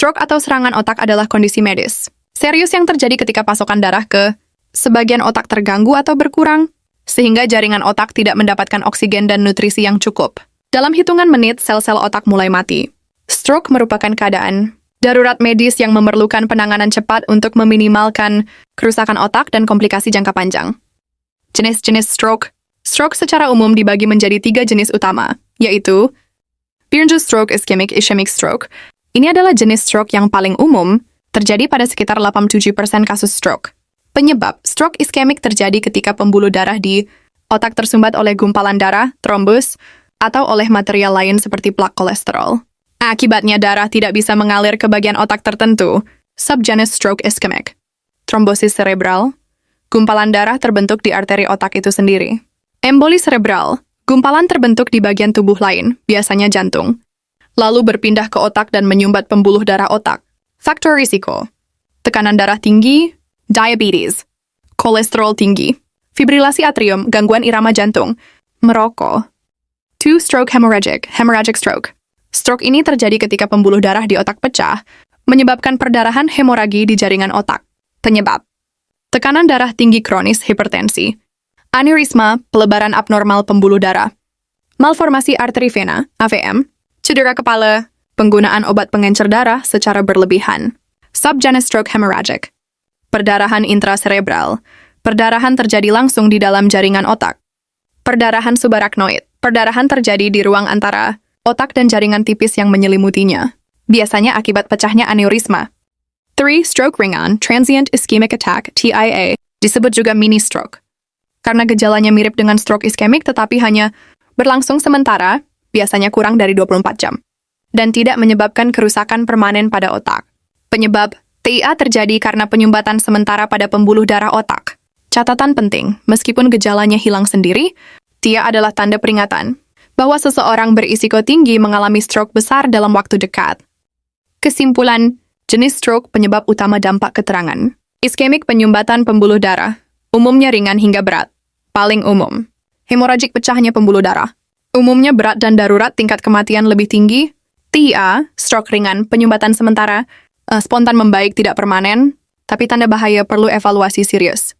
Stroke atau serangan otak adalah kondisi medis serius yang terjadi ketika pasokan darah ke sebagian otak terganggu atau berkurang, sehingga jaringan otak tidak mendapatkan oksigen dan nutrisi yang cukup. Dalam hitungan menit, sel-sel otak mulai mati. Stroke merupakan keadaan darurat medis yang memerlukan penanganan cepat untuk meminimalkan kerusakan otak dan komplikasi jangka panjang. Jenis-jenis stroke. Stroke secara umum dibagi menjadi 3 jenis utama, yaitu binge stroke, ischemic stroke. Ini adalah jenis stroke yang paling umum, terjadi pada sekitar 87% kasus stroke. Penyebab stroke iskemik terjadi ketika pembuluh darah di otak tersumbat oleh gumpalan darah, trombus, atau oleh material lain seperti plak kolesterol. Akibatnya darah tidak bisa mengalir ke bagian otak tertentu, subjenis stroke iskemik. Trombosis cerebral, gumpalan darah terbentuk di arteri otak itu sendiri. Emboli cerebral, gumpalan terbentuk di bagian tubuh lain, biasanya jantung, lalu berpindah ke otak dan menyumbat pembuluh darah otak. Faktor risiko: tekanan darah tinggi, diabetes, kolesterol tinggi, fibrilasi atrium, gangguan irama jantung, merokok. 2. Stroke hemorrhagic stroke. Stroke ini terjadi ketika pembuluh darah di otak pecah, menyebabkan perdarahan hemoragi di jaringan otak. Penyebab: tekanan darah tinggi kronis, hipertensi, aneurisma, pelebaran abnormal pembuluh darah, malformasi arteri vena, AVM, cedera kepala, penggunaan obat pengencer darah secara berlebihan. Subjenis stroke hemorrhagic. Perdarahan intracerebral. Perdarahan terjadi langsung di dalam jaringan otak. Perdarahan subarachnoid. Perdarahan terjadi di ruang antara otak dan jaringan tipis yang menyelimutinya, biasanya akibat pecahnya aneurisma. 3. Stroke ringan, transient ischemic attack, TIA, disebut juga mini stroke. Karena gejalanya mirip dengan stroke iskemik tetapi hanya berlangsung sementara, biasanya kurang dari 24 jam, dan tidak menyebabkan kerusakan permanen pada otak. Penyebab TIA terjadi karena penyumbatan sementara pada pembuluh darah otak. Catatan penting, meskipun gejalanya hilang sendiri, TIA adalah tanda peringatan bahwa seseorang berisiko tinggi mengalami stroke besar dalam waktu dekat. Kesimpulan, jenis stroke penyebab utama dampak keterangan. Iskemik penyumbatan pembuluh darah, umumnya ringan hingga berat. Paling umum, hemoragik pecahnya pembuluh darah. Umumnya berat dan darurat, tingkat kematian lebih tinggi. TIA, stroke ringan, penyumbatan sementara, spontan membaik tidak permanen, tapi tanda bahaya perlu evaluasi serius.